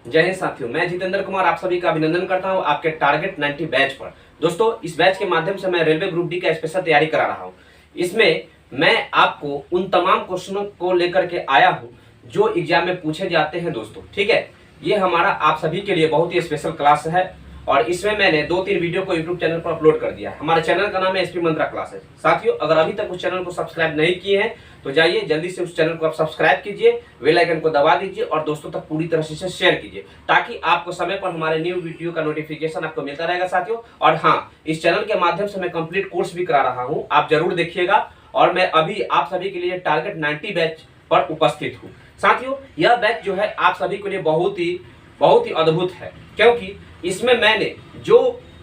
जय हिंद साथियों, मैं जितेंद्र कुमार आप सभी का अभिनंदन करता हूं आपके टारगेट 90 बैच पर। दोस्तों, इस बैच के माध्यम से मैं रेलवे ग्रुप डी का स्पेशल तैयारी करा रहा हूं। इसमें मैं आपको उन तमाम क्वेश्चनों को लेकर के आया हूं जो एग्जाम में पूछे जाते हैं। दोस्तों, ठीक है, ये हमारा आप सभी के लिए बहुत ही स्पेशल क्लास है और इसमें मैंने 2-3 वीडियो को यूट्यूब चैनल पर अपलोड कर दिया है। हमारे चैनल का नाम है एसपी मंत्रा क्लासेस। साथियों, अगर अभी तक उस चैनल को सब्सक्राइब नहीं किए हैं तो जाइए जल्दी से उस चैनल को आप सब्सक्राइब कीजिए, बेल आइकन को दबा दीजिए और दोस्तों तक पूरी तरह से शेयर कीजिए ताकि आपको समय पर हमारे न्यू वीडियो का नोटिफिकेशन आपको मिलता रहेगा साथियों। और हाँ, इस चैनल के माध्यम से मैं कंप्लीट कोर्स भी करा रहा हूँ, आप जरूर देखिएगा। और मैं अभी आप सभी के लिए टारगेट 90 बैच पर उपस्थित हूँ। साथियों, यह बैच जो है आप सभी के लिए बहुत ही अद्भुत है, क्योंकि इसमें मैंने जो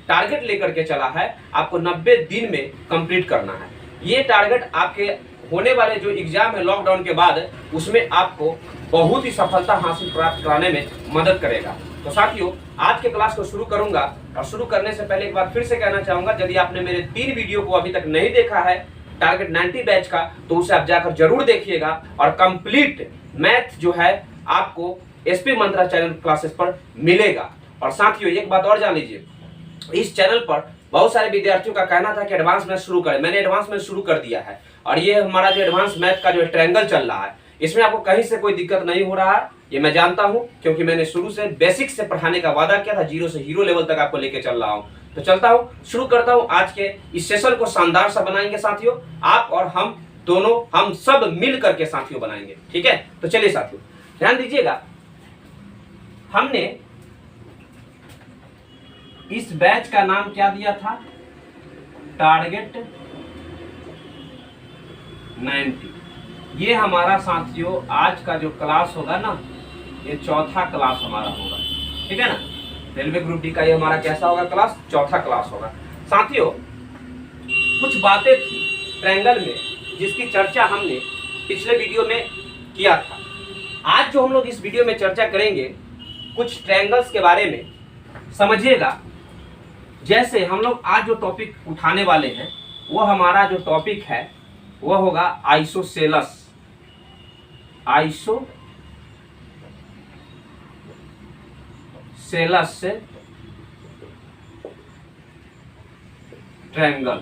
टारगेट लेकर के चला है आपको 90 दिन में कंप्लीट करना है। ये टारगेट आपके होने वाले जो एग्जाम है लॉकडाउन के बाद, उसमें आपको बहुत ही सफलता हासिल प्राप्त कराने में मदद करेगा। तो साथियों, आज के क्लास को शुरू करूंगा और शुरू करने से पहले एक बार फिर से कहना चाहूंगा, यदि आपने मेरे 3 वीडियो को अभी तक नहीं देखा है टारगेट 90 बैच का, तो उसे आप जाकर जरूर देखिएगा और कंप्लीट मैथ जो है आपको एसपी मंत्रा चैनल क्लासेस पर मिलेगा। और साथियों, एक बात और जान लीजिए, इस चैनल पर बहुत सारे विद्यार्थियों का कहना था कि एडवांस मैथ शुरू करें। मैंने एडवांस मैथ शुरू कर दिया है और ये हमारा जो एडवांस मैथ का जो ट्रायंगल चल रहा है, इसमें आपको कहीं से कोई दिक्कत नहीं हो रहा है, ये मैं जानता हूं, क्योंकि मैंने शुरू से बेसिक से पढ़ाने का वादा किया था। 0 से हीरो लेवल तक आपको लेके चल रहा हूं। तो चलता हूं, शुरू करता हूं। आज के इस सेशन को शानदार सा बनाएंगे साथियों, आप और हम दोनों, हम सब मिल करके साथियों बनाएंगे। ठीक है, तो चलिए साथियों ध्यान दीजिएगा, हमने इस बैच का नाम क्या दिया था? टारगेट 90। ये हमारा साथियों आज का जो क्लास होगा ना, ये चौथा क्लास हमारा होगा। ठीक है ना, रेलवे ग्रुप डी का ये हमारा कैसा होगा क्लास? चौथा क्लास होगा। साथियों, कुछ बातें थी ट्रायंगल में जिसकी चर्चा हमने पिछले वीडियो में किया था। आज जो हम लोग इस वीडियो में चर्चा करेंगे कुछ ट्रायंगल्स के बारे में, समझिएगा। जैसे हम लोग आज जो टॉपिक उठाने वाले हैं, वो हमारा जो टॉपिक है वो होगा आइसोसेलस। आइसोसेलस ट्रायंगल,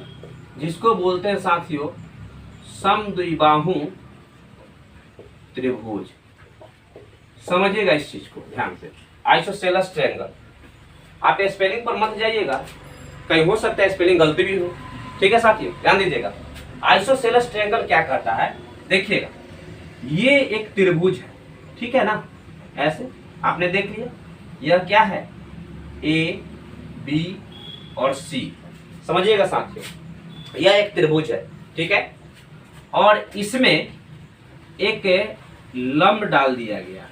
जिसको बोलते हैं साथियों समद्विबाहु त्रिभुज। समझिएगा इस चीज को ध्यान से, आइसोसेलस ट्रायंगल। आप स्पेलिंग पर मत जाइएगा, कहीं हो सकता है स्पेलिंग गलती भी हो। ठीक है साथियों, ध्यान दीजिएगा। आइसोसेलस ट्रायंगल क्या करता है, देखिएगा, ये एक त्रिभुज है, ठीक है ना, ऐसे आपने देख लिया। यह क्या है? ए, बी और सी। समझिएगा साथियों, यह एक त्रिभुज है, ठीक है, और इसमें एक लंब डाल दिया गया,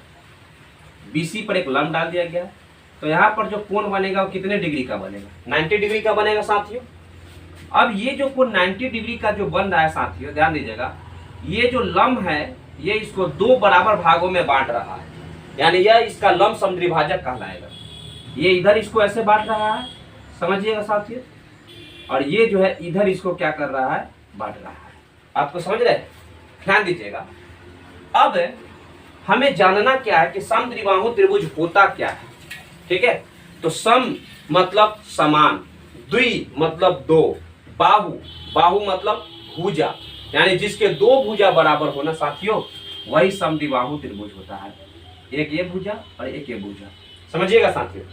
बीसी पर एक लंब डाल दिया गया। तो यहाँ पर जो कोण बनेगा वो कितने डिग्री का बनेगा? 90 डिग्री का बनेगा साथियों। अब ये जो कोण 90 डिग्री का जो बन रहा है साथियों, ध्यान दीजिएगा, ये जो लंब है ये इसको 2 बराबर भागों में बांट रहा है, यानी यह इसका लंब समद्विभाजक कहलाएगा। ये इधर इसको ऐसे बांट रहा है, समझिएगा साथियों, और ये जो है इधर इसको क्या कर रहा है? बांट रहा है। आपको समझ रहे हैं? ध्यान दीजिएगा। अब हमें जानना क्या है कि समद्विबाहु त्रिभुज होता क्या है। ठीक है, तो सम मतलब समान, द्वि मतलब 2, बाहु मतलब भुजा, यानी जिसके 2 भुजा बराबर होना साथियों, वही समद्विबाहु त्रिभुज होता है। एक ये भुजा और एक ये भुजा। समझिएगा साथियों,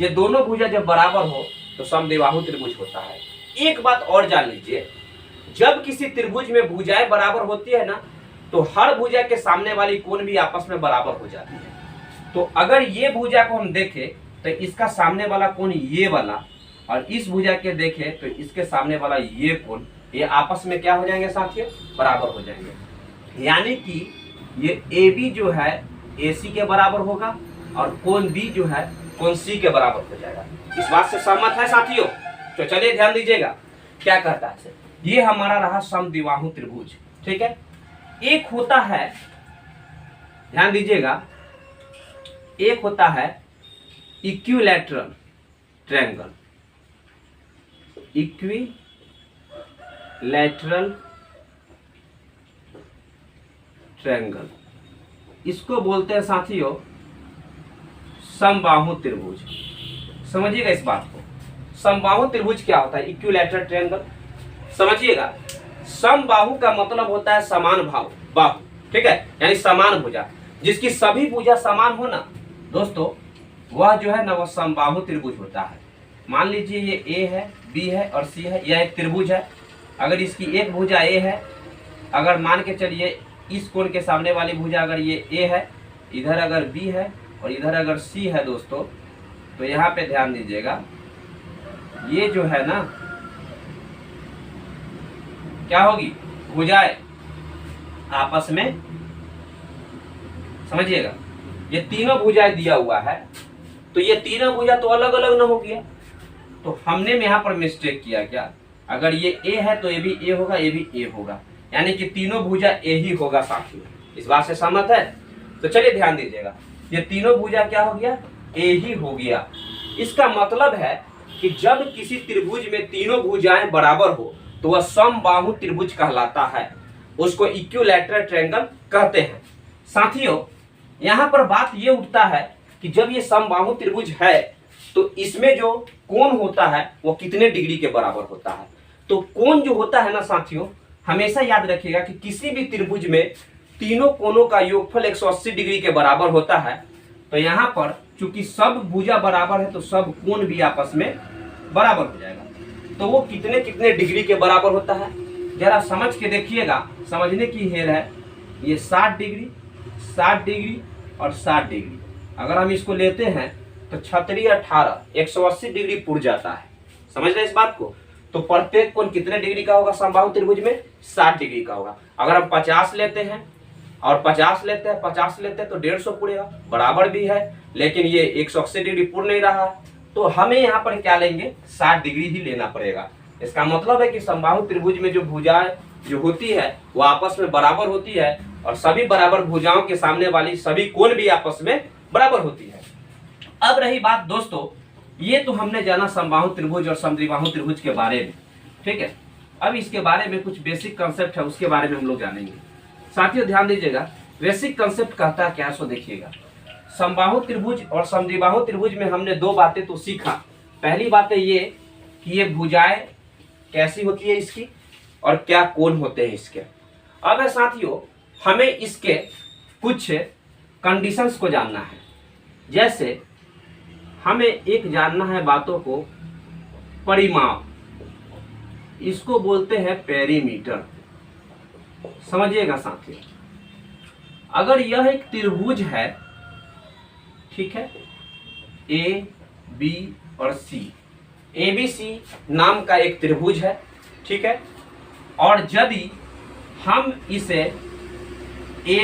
ये दोनों भुजा जब बराबर हो तो समद्विबाहु त्रिभुज होता है। एक बात और जान लीजिए, जब किसी त्रिभुज में भुजाएं बराबर होती है ना, तो हर भुजा के सामने वाली कोण भी आपस में बराबर हो जाती है। तो अगर ये भुजा को हम देखें तो इसका सामने वाला कोण ये वाला, और इस भुजा के देखें तो इसके सामने वाला ये कोण, ये आपस में क्या हो जाएंगे साथियों? बराबर हो जाएंगे। यानी कि ये AB जो है AC के बराबर होगा और कोण B जो है कोण C के बराबर हो जाएगा। इस बात से सहमत है साथियों? तो चलिए ध्यान दीजिएगा क्या करता है। ये हमारा रहा समद्विबाहु त्रिभुज, ठीक है। एक होता है, ध्यान दीजिएगा, एक होता है इक्विलैटरल ट्रायंगल। इक्विलैटरल ट्रायंगल, इसको बोलते हैं साथियों समबाहु त्रिभुज। समझिएगा इस बात को, समबाहु त्रिभुज क्या होता है? Equilateral triangle. समझिएगा, समबाहु का मतलब होता है समान बाहु, ठीक है, यानी समान भुजा, जिसकी सभी भुजा समान हो ना दोस्तों, वह जो है ना वह समबाहु त्रिभुज होता है। मान लीजिए ये ए है, बी है और सी है, यह एक त्रिभुज है। अगर इसकी एक भुजा ए है, अगर मान के चलिए इस कोण के सामने वाली भुजा अगर ये ए है, इधर अगर बी है और इधर अगर सी है दोस्तों, तो यहाँ पे ध्यान दीजिएगा, ये जो है ना क्या होगी? भुजाएं आपस में, समझिएगा, ये तीनों भुजाएं दिया हुआ है, तो ये तीनों भुजा तो अलग अलग ना हो गया, तो हमने यहाँ पर मिस्टेक किया क्या? अगर ये ए है तो ये भी ए होगा, ये भी ए होगा, यानी कि तीनों भुजा ए ही होगा साथियों। इस बात से सहमत है? तो चलिए ध्यान दीजिएगा, ये तीनों भुजा क्या हो गया? ए ही हो गया। इसका मतलब है कि जब किसी त्रिभुज में तीनों भुजाएं बराबर हो तो वह समबाहु त्रिभुज कहलाता है, उसको इक्विलैटरल ट्रायंगल कहते हैं। साथियों, यहाँ पर बात ये उठता है कि जब ये समबाहु त्रिभुज है तो इसमें जो कोण होता है वो कितने डिग्री के बराबर होता है? तो कोण जो होता है ना साथियों, हमेशा याद रखिएगा कि किसी भी त्रिभुज में तीनों कोणों का योगफल 180 डिग्री के बराबर होता है। तो यहाँ पर चूंकि सब भुजा बराबर है तो सब कोण भी आपस में बराबर हो जाएगा। तो वो कितने कितने डिग्री के बराबर होता है जरा समझ के देखिएगा, समझने की हेर है। ये 60 डिग्री, 60 डिग्री और 60 डिग्री, अगर हम इसको लेते हैं तो 36 18 180 डिग्री पुर जाता है। समझ रहे इस बात को? तो प्रत्येक कोण कितने डिग्री का होगा? समबाहु त्रिभुज में 60 डिग्री का होगा। अगर हम 50 लेते हैं और 50 लेते हैं, 50 लेते हैं तो 150 पुरेगा, बराबर भी है, लेकिन ये 180 डिग्री पुर नहीं रहा, तो हमें यहाँ पर क्या लेंगे? 60 डिग्री ही लेना पड़ेगा। इसका मतलब है कि समबाहु त्रिभुज में जो भुजाएं जो होती है वो आपस में बराबर होती है और सभी बराबर भुजाओं के सामने वाली सभी कोण भी आपस में बराबर होती है। अब रही बात दोस्तों, ये तो हमने जाना समबाहु त्रिभुज और समद्विबाहु त्रिभुज के बारे में, ठीक है। अब इसके बारे में कुछ बेसिक कंसेप्ट है, उसके बारे में हम लोग जानेंगे। साथियों ध्यान दीजिएगा, बेसिक कंसेप्ट कहता है क्या, सो देखिएगा। समबाहु त्रिभुज और समद्विबाहु त्रिभुज में हमने दो बातें तो सीखा। पहली बात है ये कि ये भुजाएं कैसी होती है इसकी और क्या कोण होते हैं इसके। अब है साथियों, हमें इसके कुछ कंडीशंस को जानना है। जैसे हमें एक जानना है बातों को, परिमाप, इसको बोलते हैं पेरीमीटर। समझिएगा साथियों, अगर यह एक त्रिभुज है, ठीक है, ए बी और सी, ABC नाम का एक त्रिभुज है, ठीक है, और यदि हम इसे A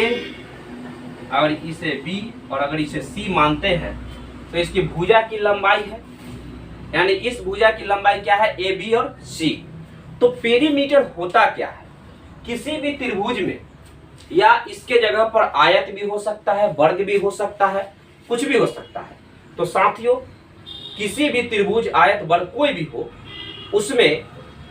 अगर इसे B और अगर इसे C मानते हैं तो इसकी भुजा की लंबाई है, यानी इस भुजा की लंबाई क्या है? AB और C। तो पेरीमीटर होता क्या है? किसी भी त्रिभुज में या इसके जगह पर आयत भी हो सकता है, वर्ग भी हो सकता है, कुछ भी हो सकता है। तो साथियों, किसी भी त्रिभुज, आयत, वर्ग कोई भी हो, उसमें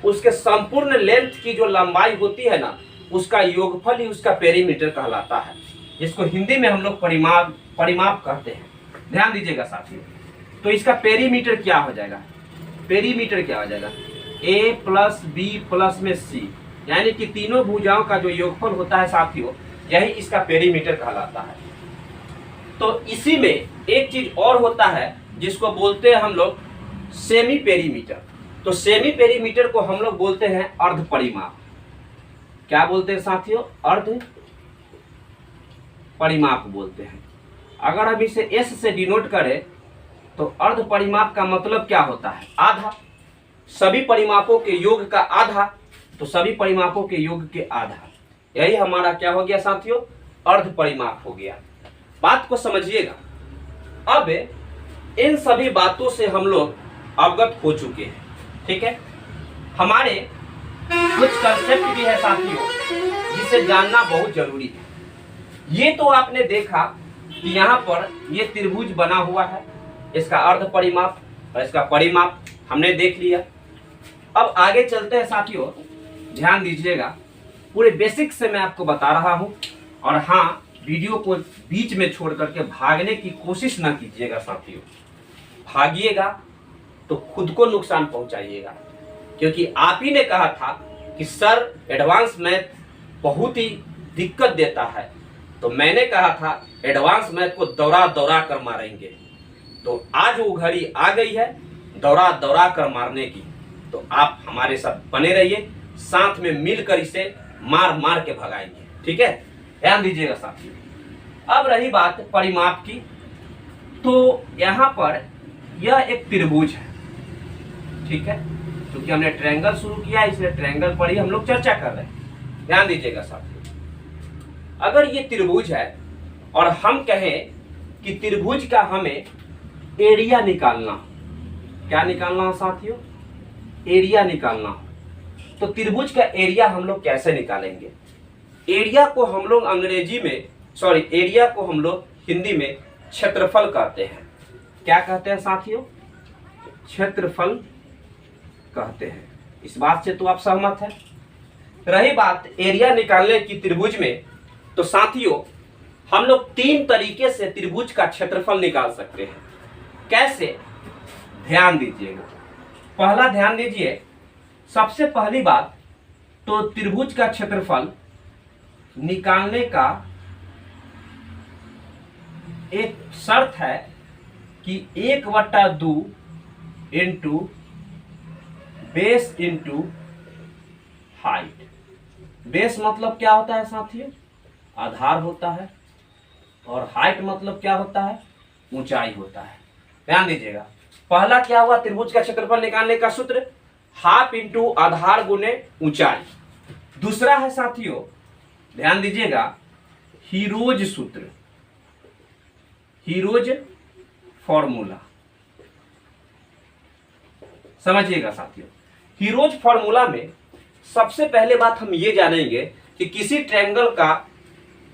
उसके संपूर्ण लेंथ की जो लंबाई होती है ना, उसका योगफल ही उसका पेरीमीटर कहलाता है, जिसको हिंदी में हम लोग परिमाप कहते हैं। ध्यान दीजिएगा साथियों, तो इसका पेरीमीटर क्या हो जाएगा? पेरीमीटर क्या हो जाएगा? A प्लस बी प्लस में C, यानी कि तीनों भुजाओं का जो योगफल होता है साथियों, यही इसका पेरीमीटर कहलाता है। तो इसी में एक चीज और होता है जिसको बोलते हैं हम लोग सेमी पेरीमीटर। तो सेमी पेरीमीटर को हम लोग बोलते हैं अर्ध परिमाप। क्या बोलते हैं साथियों? अर्ध परिमाप बोलते हैं। अगर हम इसे S से डिनोट करें तो अर्ध परिमाप का मतलब क्या होता है? आधा। सभी परिमापों के योग का आधा, तो सभी परिमापों के योग के आधा, यही हमारा क्या हो गया साथियों? अर्ध परिमाप हो गया। बात को समझिएगा। अब इन सभी बातों से हम लोग अवगत हो चुके हैं, ठीक है। हमारे कुछ कंसेप्ट भी है साथियों जिसे जानना बहुत जरूरी है। ये तो आपने देखा कि यहाँ पर ये त्रिभुज बना हुआ है, इसका अर्ध परिमाप और इसका परिमाप हमने देख लिया। अब आगे चलते हैं साथियों, ध्यान दीजिएगा, पूरे बेसिक से मैं आपको बता रहा हूँ। और हाँ, वीडियो को बीच में छोड़ करके भागने की कोशिश ना कीजिएगा साथियों। भागिएगा तो खुद को नुकसान पहुंचाइएगा, क्योंकि आप ही ने कहा था कि सर एडवांस मैथ बहुत ही दिक्कत देता है, तो मैंने कहा था एडवांस मैथ को दौरा दौरा कर मारेंगे। तो आज वो घड़ी आ गई है दौरा दौरा कर मारने की। तो आप हमारे साथ बने रहिए, साथ में मिलकर इसे मार मार के भगाएंगे, ठीक है। ध्यान दीजिएगा साथियों। अब रही बात परिमाप की, तो यहाँ पर यह एक त्रिभुज है, ठीक है। क्योंकि हमने ट्रायंगल शुरू किया इसलिए ट्रायंगल पर ही हम लोग चर्चा कर रहे हैं। ध्यान दीजिएगा साथियों, अगर ये त्रिभुज है और हम कहें कि त्रिभुज का हमें एरिया निकालना, क्या निकालना हो साथियों, एरिया निकालना हो, तो त्रिभुज का एरिया हम लोग कैसे निकालेंगे। एरिया को हम लोग अंग्रेजी में एरिया को हम लोग हिंदी में क्षेत्रफल कहते हैं। क्या कहते हैं साथियों, क्षेत्रफल कहते हैं। इस बात से तो आप सहमत हैं। रही बात एरिया निकालने की त्रिभुज में, तो साथियों हम लोग 3 तरीके से त्रिभुज का क्षेत्रफल निकाल सकते हैं। कैसे, ध्यान दीजिएगा। पहला ध्यान दीजिए, सबसे पहली बात तो त्रिभुज का क्षेत्रफल निकालने का एक शर्त है कि 1/2 into base into height. Base मतलब क्या होता है साथियों, आधार होता है, और हाइट मतलब क्या होता है, ऊंचाई होता है। ध्यान दीजिएगा, पहला क्या हुआ त्रिभुज का क्षेत्रफल निकालने का सूत्र, हाफ इंटू आधार गुने ऊंचाई। दूसरा है साथियों, ध्यान दीजिएगा, हीरोज सूत्र, हीरोज फॉर्मूला। समझिएगा साथियों, हीरोज फॉर्मूला में सबसे पहले बात हम ये जानेंगे कि किसी ट्रायंगल का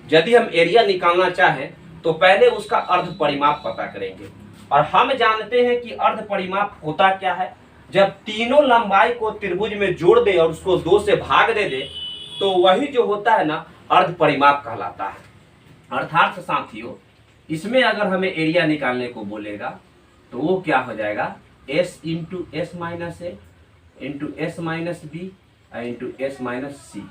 यदि हम एरिया निकालना चाहें तो पहले उसका अर्ध परिमाप पता करेंगे। और हम जानते हैं कि अर्ध परिमाप होता क्या है, जब तीनों लंबाई को त्रिभुज में जोड़ दे और उसको 2 से भाग दे तो वही जो होता है ना अर्ध परिमाप कहलाता है। अर्थात साथियों इसमें अगर हमें एरिया निकालने को बोलेगा तो वो क्या हो जाएगा, s into S minus A into S minus B into S minus C.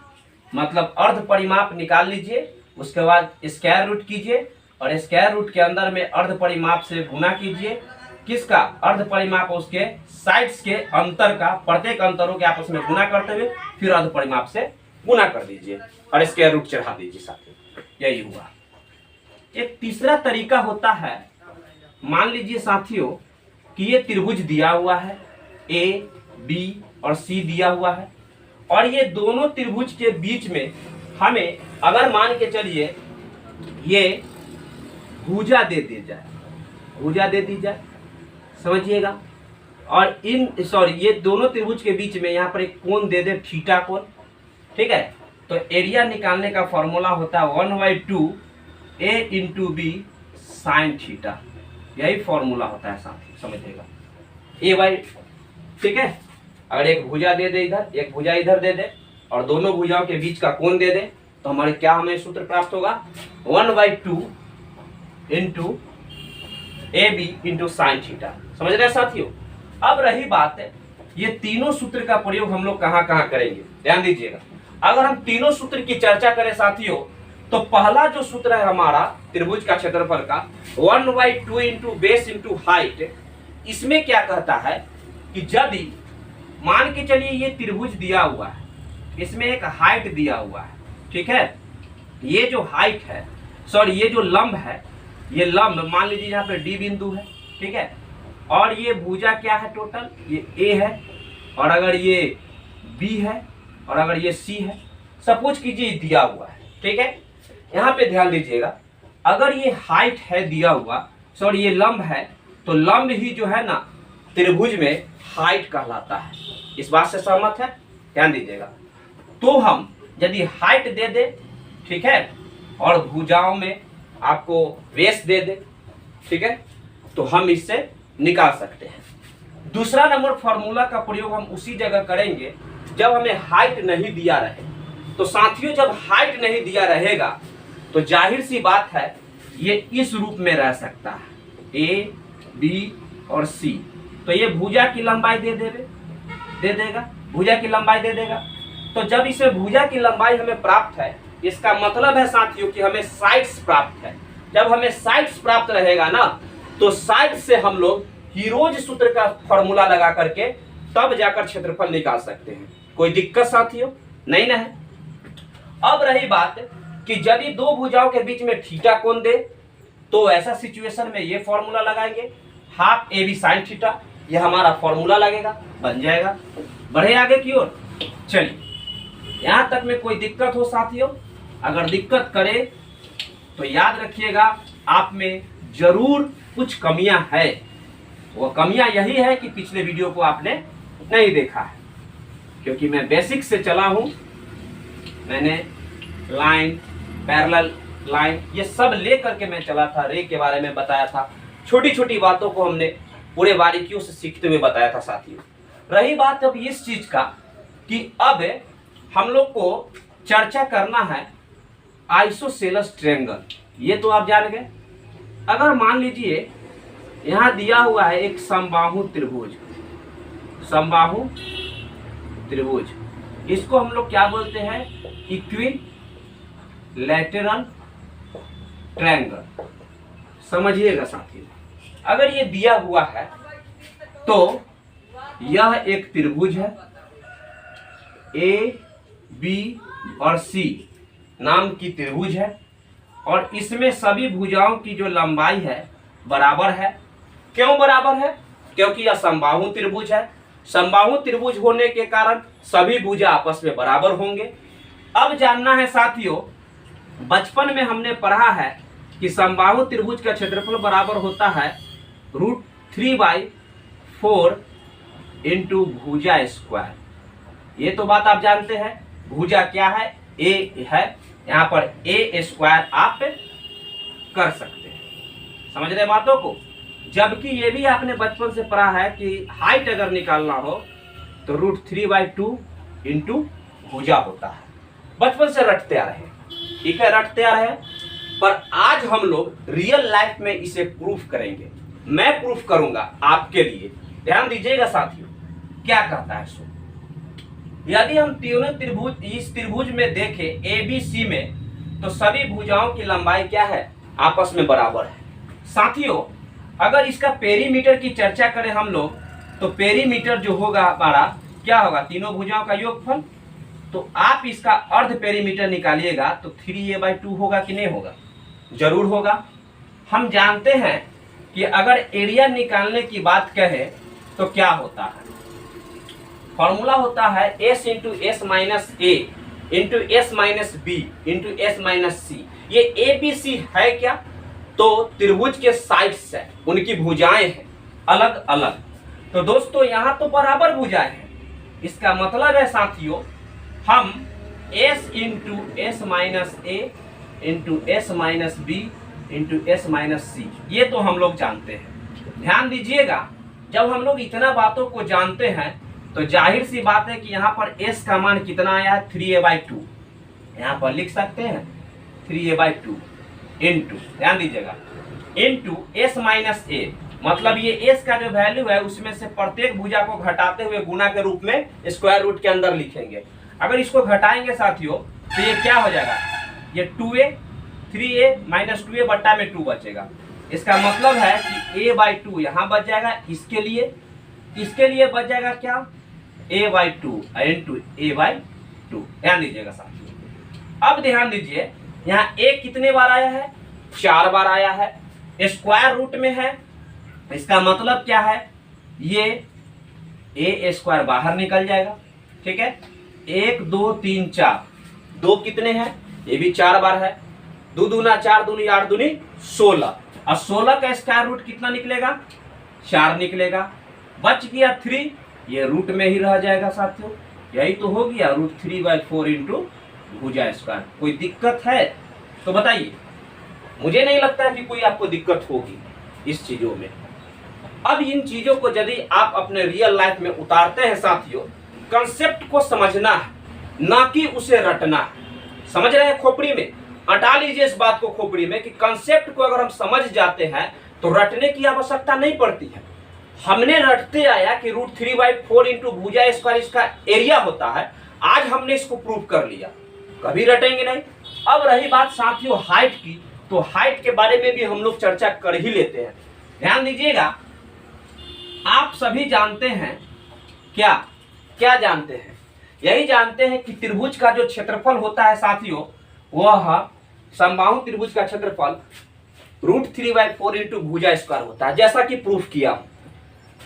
मतलब अर्ध परिमाप निकाल लीजिए, उसके बाद स्क्वायर रूट कीजिए और स्क्वायर रूट के अंदर में अर्ध परिमाप से गुना कीजिए। किसका, अर्ध परिमाप उसके साइड्स के अंतर का, प्रत्येक अंतरों के आपस में गुना करते हुए फिर अर्ध परिमाप से गुना कर दीजिए और स्क्वायर रूट चढ़ा दीजिए साथियों। यही हुआ। एक तीसरा तरीका होता है, मान लीजिए साथियों कि ये त्रिभुज दिया हुआ है, ए बी और सी दिया हुआ है, और ये दोनों त्रिभुज के बीच में हमें अगर मान के चलिए ये भुजा दे दी जाए, भुजा दे दी जाए, समझिएगा। और ये दोनों त्रिभुज के बीच में यहाँ पर एक कोण दे दे, थीटा कोण, ठीक है। तो एरिया निकालने का फॉर्मूला होता है 1/2 a into B sine theta. यही फॉर्मूला होता है साथ, समझिएगा, ठीक है। अगर एक भुजा दे दे इधर, एक भुजा इधर दे दे और दोनों भुजाओं के बीच का कोण दे दे तो हमारे क्या हमें सूत्र प्राप्त होगा, 1/2 into A B into sine theta. समझ रहे हैं साथियों। अब रही बात है ये तीनों सूत्र का प्रयोग हम लोग कहाँ कहाँ करेंगे, ध्यान दीजिएगा। अगर हम तीनों सूत्र की चर्चा करें साथियों, तो पहला जो सूत्र है हमारा त्रिभुज का क्षेत्रफल का 1/2 इंटू बेस इंटू हाइट, इसमें क्या कहता है कि यदि मान के चलिए ये त्रिभुज दिया हुआ है, इसमें एक हाइट दिया हुआ है, ठीक है। ये जो हाइट है, ये जो लंब है, ये लंब मान लीजिए यहाँ पे डी बिंदु है, ठीक है। और ये भुजा क्या है, टोटल ये ए है, और अगर ये बी है और अगर ये सी है, सपोज कीजिए दिया हुआ है, ठीक है। यहाँ पे ध्यान दीजिएगा, अगर ये हाइट है दिया हुआ, ये लंब है, तो लंब ही जो है ना त्रिभुज में हाइट कहलाता है। इस बात से सहमत है, ध्यान दीजिएगा। तो हम यदि हाइट दे दे, ठीक है, और भुजाओं में आपको बेस दे दे, ठीक है, तो हम इससे निकाल सकते हैं। दूसरा नंबर फॉर्मूला का प्रयोग हम उसी जगह करेंगे जब हमें हाइट नहीं दिया रहे। तो साथियों जब हाइट नहीं दिया रहेगा तो जाहिर सी बात है ये इस रूप में रह सकता है, ए बी और सी। तो ये भुजा की लंबाई दे देगा, भुजा की लंबाई दे देगा। तो जब इसे भुजा की लंबाई हमें प्राप्त है, इसका मतलब है साथियों कि हमें साइड्स प्राप्त है। जब हमें साइड्स प्राप्त रहेगा ना, तो साइड से हम लोग हीरोज सूत्र का फॉर्मूला लगा करके तब जाकर क्षेत्रफल निकाल सकते हैं। कोई दिक्कत साथियों नहीं ना है। अब रही बात कि यदि दो भुजाओं के बीच में थीटा कोण दे, तो ऐसा सिचुएशन में ये फॉर्मूला लगाएंगे, half A B sine theta, ये हमारा फॉर्मूला लगेगा, बन जाएगा। बढ़े आगे की ओर। चलिए, यहां तक में कोई दिक्कत हो साथियों? अगर दिक्कत करे तो याद रखिएगा, आप में जरूर कुछ कमियां है। वो कमियां यही है कि पिछले वीडियो को आपने नहीं देखा है, क्योंकि मैं बेसिक से चला हूं। मैंने लाइन, पैरेलल लाइन, ये सब लेकर के मैं चला था। रे के बारे में बताया था, छोटी छोटी बातों को हमने पूरे बारीकियों से सीखते हुए बताया था साथियों। रही बात अब इस चीज का कि अब हम लोग को चर्चा करना है आइसोसेलेस ट्रायंगल। ये तो आप जान गए। अगर मान लीजिए यहां दिया हुआ है एक समबाहु त्रिभुज, समबाहु त्रिभुज, इसको हम लोग क्या बोलते हैं? Equilateral triangle. समझिएगा साथियों, अगर ये दिया हुआ है तो यह एक त्रिभुज है, ए बी और सी नाम की त्रिभुज है, और इसमें सभी भुजाओं की जो लंबाई है बराबर है। क्यों बराबर है? क्योंकि यह समबाहु त्रिभुज है। समबाहु त्रिभुज होने के कारण सभी भुजा आपस में बराबर होंगे। अब जानना है साथियों, बचपन में हमने पढ़ा है कि समबाहु त्रिभुज का क्षेत्रफल बराबर होता है √3/4 इंटू भुजा स्क्वायर। ये तो बात आप जानते हैं। भुजा क्या है? ए है, यहाँ पर ए स्क्वायर आप कर सकते हैं। समझ रहे बातों को? जबकि ये भी आपने बचपन से पढ़ा है कि हाइट अगर निकालना हो तो √3/2 इंटू भुजा होता है। बचपन से रटते आ रहे हैं, ठीक है, रटते आ रहे हैं। पर आज हम लोग रियल लाइफ में इसे प्रूफ करेंगे। मैं प्रूफ करूंगा आपके लिए। ध्यान दीजिएगा साथियों, क्या कहता है सो। यदि हम तीनों त्रिभुज इस त्रिभुज में देखें ए बी सी में, तो सभी भुजाओं की लंबाई क्या है? आपस में बराबर है। साथियों, अगर इसका पेरीमीटर की चर्चा करें हम लोग, तो पेरीमीटर जो होगा हमारा क्या होगा? तीनों भुजाओं का योगफल। तो आप इसका अर्ध पेरीमीटर निकालिएगा तो 3a/2 होगा कि नहीं होगा? जरूर होगा। हम जानते हैं कि अगर एरिया निकालने की बात कहें तो क्या होता है? फॉर्मूला होता है s into S minus A into S minus B into S minus C. ये ए बी सी है क्या? तो त्रिभुज के साइड्स है, उनकी भुजाएं हैं अलग अलग। तो दोस्तों यहाँ तो बराबर भुजाएं हैं। इसका मतलब है साथियों, हम s into S minus A into S minus B into S minus C, ये तो हम लोग जानते हैं। ध्यान दीजिएगा, जब हम लोग इतना बातों को जानते हैं तो जाहिर सी बात है कि यहाँ पर s का मान कितना आया है? 3a/2। यहाँ पर लिख सकते हैं 3a/2 इंटू, ध्यान दीजिएगा, इंटू एस माइनस ए। मतलब ये s का जो वैल्यू है उसमें से प्रत्येक भुजा को घटाते हुए गुना के रूप में स्क्वायर रूट के अंदर लिखेंगे। अगर इसको घटाएंगे साथियों तो ये क्या हो जाएगा? ये 2a, 3a माइनस 2a बट्टा में 2 बचेगा। इसका मतलब है कि a/2 यहाँ बच जाएगा। इसके लिए बच जाएगा क्या? a/2 into a/2। ध्यान दीजिएगा साथियों। अब ध्यान दीजिए, यहाँ a कितने बार आया है? 4 बार आया है, स्क्वायर रूट में है। इसका मतलब क्या है? ये a स्क्वायर बाहर निकल जाएगा, ठीक है। 1 2 3 4, 2 कितने हैं? ये भी 4 बार है। 2 दूना 4 दूनी 8 दूनी 16, और 16 का स्क्वायर रूट कितना निकलेगा? 4 निकलेगा। बच गया 3, ये रूट में ही रह जाएगा साथियों। यही तो हो गया √3/4 इंटू भुजा स्क्वायर। कोई दिक्कत है तो बताइए। मुझे नहीं लगता है कि कोई आपको दिक्कत होगी इस चीजों में। अब इन चीजों को यदि आप अपने रियल लाइफ में उतारते हैं साथियों, कंसेप्ट को समझना है, ना कि उसे रटना है। समझ रहे हैं खोपड़ी में? हटा लीजिए इस बात को खोपड़ी में कि कंसेप्ट को अगर हम समझ जाते हैं तो रटने की आवश्यकता नहीं पड़ती है। हमने रटते आया कि √3/4 इंटू भुजा स्क्वायर इसका एरिया होता है। आज हमने इसको प्रूव कर लिया, कभी रटेंगे नहीं। अब रही बात साथियों हाइट की, तो हाइट के बारे में भी हम लोग चर्चा कर ही लेते हैं। ध्यान दीजिएगा, आप सभी जानते हैं क्या क्या जानते हैं? यही जानते हैं कि त्रिभुज का जो क्षेत्रफल होता है साथियों, वह समबाहु त्रिभुज का क्षेत्रफल √3/4 इंटू भुजा स्क्वायर होता है, जैसा कि प्रूफ किया।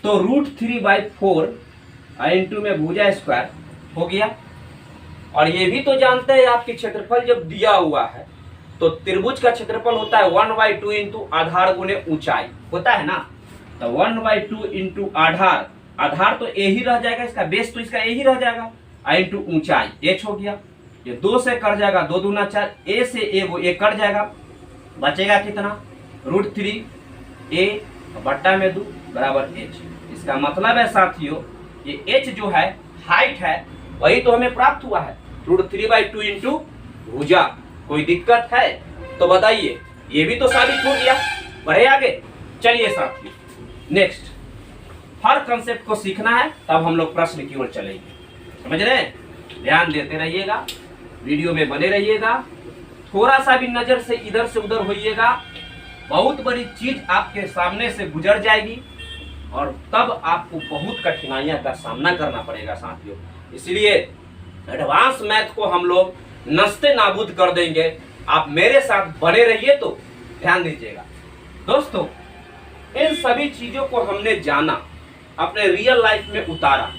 तो √3/4 इंटू में भुजा स्क्वायर हो गया। और ये भी तो जानते हैं आपके क्षेत्रफल जब दिया हुआ है तो त्रिभुज का क्षेत्रफल होता है 1/2 इंटू आधार गुने ऊंचाई, होता है ना। तो 1/2 इंटू आधार, आधार तो ए ही रह जाएगा, इसका बेस तो इसका ए ही रह जाएगा, इंटू ऊंचाई h हो गया। ये 2 से कट जाएगा, 2 दूना 4, a से a कट जाएगा, बचेगा कितना √3 a बट्टा में 2 बराबर h। इसका मतलब है साथियों ये h जो है हाइट है, वही तो हमें प्राप्त हुआ है √3/2 इंटू भुजा। कोई दिक्कत है तो बताइए, ये भी तो साबित हो गया। बढ़े आगे, चलिए साथियों नेक्स्ट। हर कंसेप्ट को सीखना है तब हम लोग प्रश्न की ओर चलेंगे, समझ रहे हैं? ध्यान देते रहिएगा, वीडियो में बने रहिएगा, थोड़ा सा भी नजर से इधर से उधर होइएगा, बहुत बड़ी चीज आपके सामने से गुजर जाएगी और तब आपको बहुत कठिनाइयां का सामना करना पड़ेगा साथियों। इसलिए एडवांस मैथ को हम लोग नस्ते नाबूद कर देंगे। आप मेरे साथ बने रहिए। तो ध्यान दीजिएगा दोस्तों, इन सभी चीजों को हमने जाना, अपने रियल लाइफ में उतारा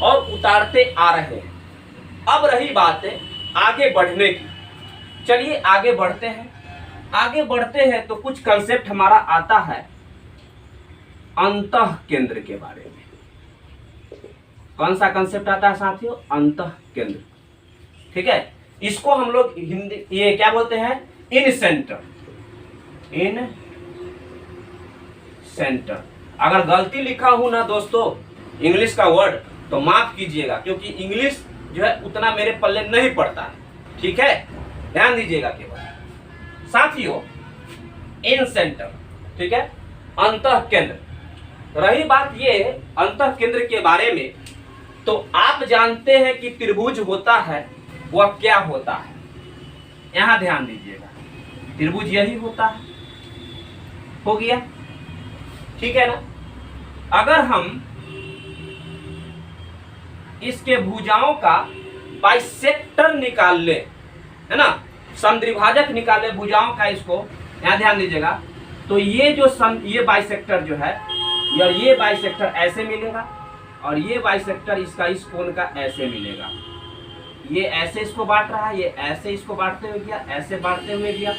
और उतारते आ रहे हैं। अब रही बात है आगे बढ़ने की। चलिए आगे बढ़ते हैं। आगे बढ़ते हैं तो कुछ कंसेप्ट हमारा आता है अंतः केंद्र के बारे में। कौन सा कंसेप्ट आता है साथियों? अंतः केंद्र। ठीक है, इसको हम लोग हिंदी ये क्या बोलते हैं? इन सेंटर। इन सेंटर। अगर गलती लिखा हूं ना दोस्तों इंग्लिश का वर्ड तो माफ कीजिएगा, क्योंकि इंग्लिश जो है उतना मेरे पल्ले नहीं पड़ता है। ठीक है, ध्यान दीजिएगा केवल साथियों, इन सेंटर। ठीक है, अंतः केंद्र। रही बात ये अंतः केंद्र के बारे में, तो आप जानते हैं कि त्रिभुज होता है वह क्या होता है। यहां ध्यान दीजिएगा, त्रिभुज यही होता है। हो गया, ठीक है ना। अगर हम इसके भुजाओं का बाइसेक्टर निकाल ले, है ना, समद्विभाजक निकाल ले भुजाओं का, इसको यहां ध्यान दीजिएगा, तो ये जो ये बाइसेक्टर जो है, यार ये बाइसेक्टर ऐसे मिलेगा और ये बाइसेक्टर इसका इस कोण का ऐसे मिलेगा। ये ऐसे इसको बांट रहा है, ये ऐसे इसको बांटते हुए गया, ऐसे बांटते हुए गया,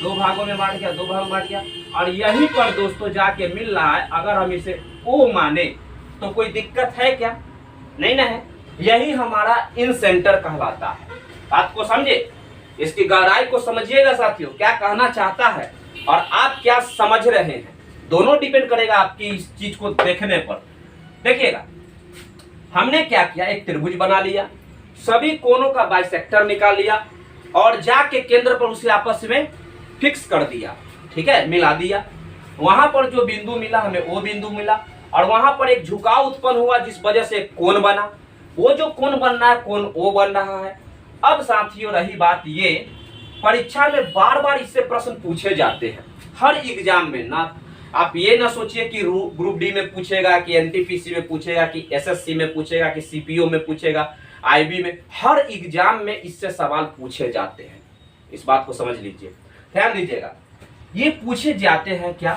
2 भागों में बांट गया, 2 भागों में बांट गया, और यहीं पर दोस्तों जाके मिल रहा है। अगर हम इसे O माने तो कोई दिक्कत है क्या? नहीं ना है। यही हमारा इन सेंटर कहलाता है। बात को समझे, इसकी गहराई को समझिएगा साथियों, क्या कहना चाहता है और आप क्या समझ रहे हैं, दोनों डिपेंड करेगा आपकी इस चीज को देखने पर। देखिएगा, हमने क्या किया, एक त्रिभुज बना लिया, सभी कोनों का बाइसेक्टर निकाल लिया और जाके केंद्र पर उसे आपस में फिक्स कर दिया। ठीक है, मिला दिया। वहां पर जो बिंदु मिला हमें वो बिंदु मिला, और वहां पर एक झुकाव उत्पन्न हुआ जिस वजह से कोण बना। वो जो कोण बन रहा है कोण O बन रहा है। अब साथियों रही बात ये, परीक्षा में बार बार इससे प्रश्न पूछे जाते हैं हर एग्जाम में ना। आप ये ना सोचिए कि ग्रुप डी में पूछेगा, कि एनटीपीसी में पूछेगा, कि एसएससी में पूछेगा, कि सीपीओ में पूछेगा, आईबी में, हर एग्जाम में इससे सवाल पूछे जाते हैं। इस बात को समझ लीजिए, ध्यान दीजिएगा। ये पूछे जाते हैं क्या,